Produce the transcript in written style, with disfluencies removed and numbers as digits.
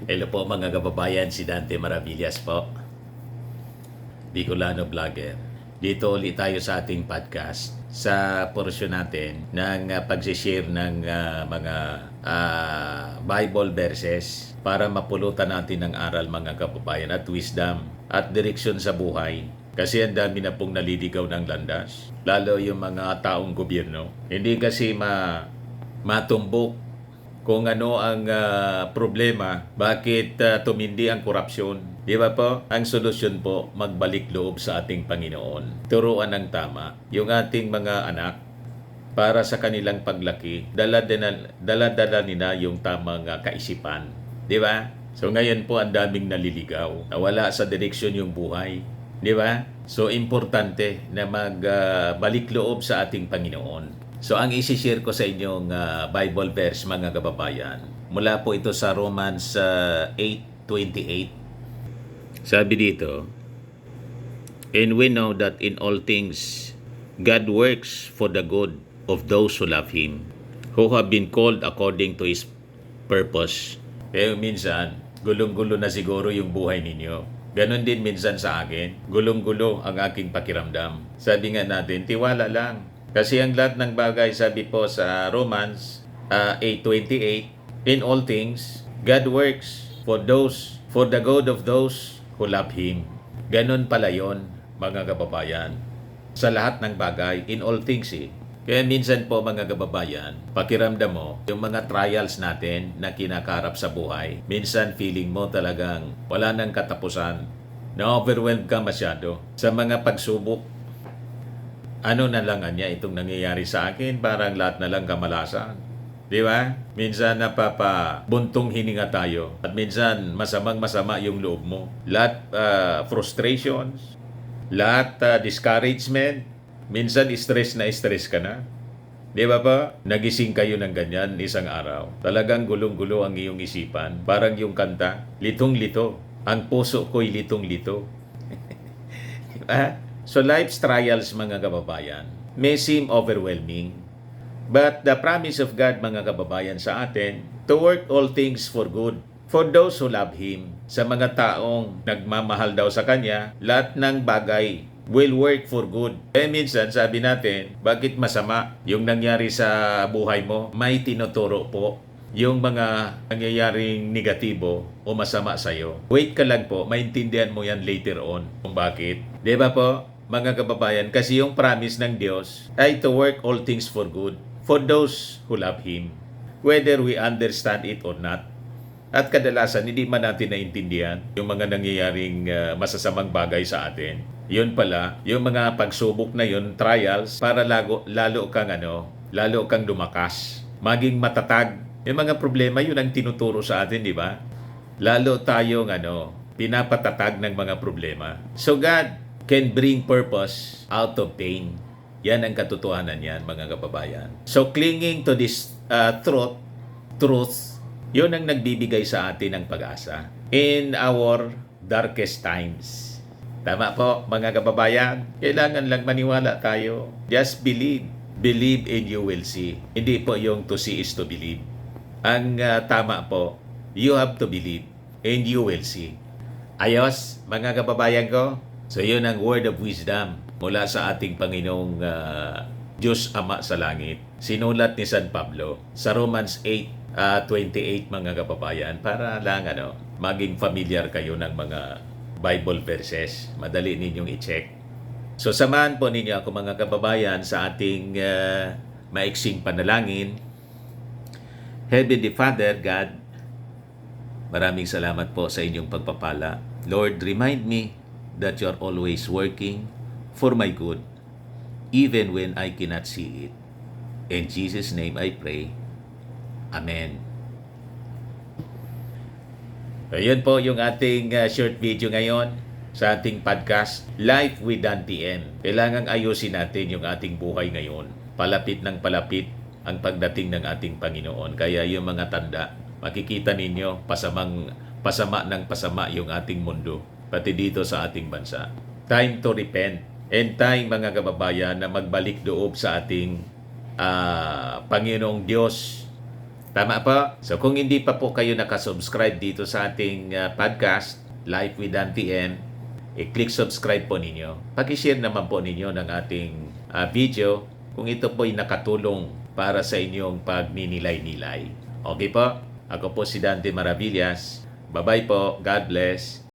Hello po mga kababayan, si Dante Maravillas po, Bicolano Vlogger. Dito ulit tayo sa ating podcast sa portion natin ng pag-share ng mga Bible verses para mapulutan natin ng aral mga kababayan at wisdom at direksyon sa buhay. Kasi ang dami na pong naliligaw ng landas, lalo yung mga taong gobyerno. Hindi kasi matumbok kung ano ang problema, bakit tumindi ang korupsyon. Di ba po? Ang solusyon po, magbalik loob sa ating Panginoon. Turuan ng tama yung ating mga anak para sa kanilang paglaki, dala-dala nila yung tamang kaisipan. Di ba? So ngayon po ang daming naliligaw, nawala sa direksyon yung buhay. Di ba? So importante na magbalik loob sa ating Panginoon. So ang isi-share ko sa inyong Bible verse mga kababayan, mula po ito sa Romans 8:28. Sabi dito, "And we know that in all things God works for the good of those who love Him, who have been called according to His purpose." Pero minsan, gulong-gulo na siguro yung buhay ninyo. Ganon din minsan sa akin, gulong-gulo ang aking pakiramdam. Sabi nga natin, tiwala lang. Kasi ang lahat ng bagay, sabi po sa Romans 8:28, "In all things, God works for the good of those who love Him." Ganon pala yon mga kababayan. Sa lahat ng bagay, in all things Kaya minsan po mga kababayan, pakiramdam mo, yung mga trials natin na kinakarap sa buhay, minsan feeling mo talagang wala nang katapusan, na-overwhelmed ka masyado sa mga pagsubok. Ano na lang niya itong nangyayari sa akin, parang lahat na lang kamalasan. Di ba? Minsan buntong hininga tayo at minsan masamang-masama yung loob mo. Lahat frustrations, lahat discouragement, minsan stress na stress ka na. Di ba pa? Nagising kayo ng ganyan isang araw. Talagang gulong-gulo ang iyong isipan. Parang yung kanta, litong-lito. Ang puso ko'y litong-lito. Di ba? So life's trials mga kababayan may seem overwhelming, but the promise of God mga kababayan sa atin to work all things for good for those who love Him. Sa mga taong nagmamahal daw sa Kanya, lahat ng bagay will work for good. Minsan sabi natin, bakit masama yung nangyari sa buhay mo? May tinuturo po yung mga nangyayaring negatibo o masama sa'yo. Wait ka lang po, maintindihan mo yan later on kung bakit. Di ba po? Mga kababayan, kasi yung promise ng Diyos ay to work all things for good for those who love Him, whether we understand it or not. At kadalasan, hindi man natin naintindihan yung mga nangyayaring masasamang bagay sa atin. Yun pala, yung mga pagsubok na yun, trials, para lalo kang lumakas, maging matatag. Yung mga problema, yun ang tinuturo sa atin, di ba? Lalo tayong pinapatatag ng mga problema. So God can bring purpose out of pain. Yan ang katotohanan yan, mga kababayan. So clinging to this truth, yun ang nagbibigay sa atin ng pag-asa in our darkest times. Tama po, mga kababayan. Kailangan lang maniwala tayo. Just believe. Believe and you will see. Hindi po yung to see is to believe. Ang tama po, you have to believe and you will see. Ayos, mga kababayan ko. So yun ang word of wisdom mula sa ating Panginoong Diyos Ama sa Langit. Sinulat ni San Pablo sa Romans 8:28 mga kababayan, para lang maging familiar kayo ng mga Bible verses. Madali ninyong i-check. So samahan po ninyo ako mga kababayan sa ating maiksing panalangin. Heavenly Father, God, maraming salamat po sa inyong pagpapala. Lord, remind me that you are always working for my good, even when I cannot see it. In Jesus' name I pray. Amen. Ayan po yung ating short video ngayon sa ating podcast, Life with Dante M. Kailangang ayusin natin yung ating buhay ngayon. Palapit ng palapit ang pagdating ng ating Panginoon. Kaya yung mga tanda, makikita ninyo pasama ng pasama yung ating mundo, pati dito sa ating bansa. Time to repent. And time, mga kababayan, na magbalik loob sa ating Panginoong Diyos Tama po. So kung hindi pa po kayo nakasubscribe dito sa ating podcast, Life with Auntie M, i-click subscribe po ninyo. Pag-share naman po ninyo ng ating video kung ito po ay nakatulong para sa inyong pagninilay-nilay. Okay po? Ako po si Dante Maravillas. Bye-bye po. God bless.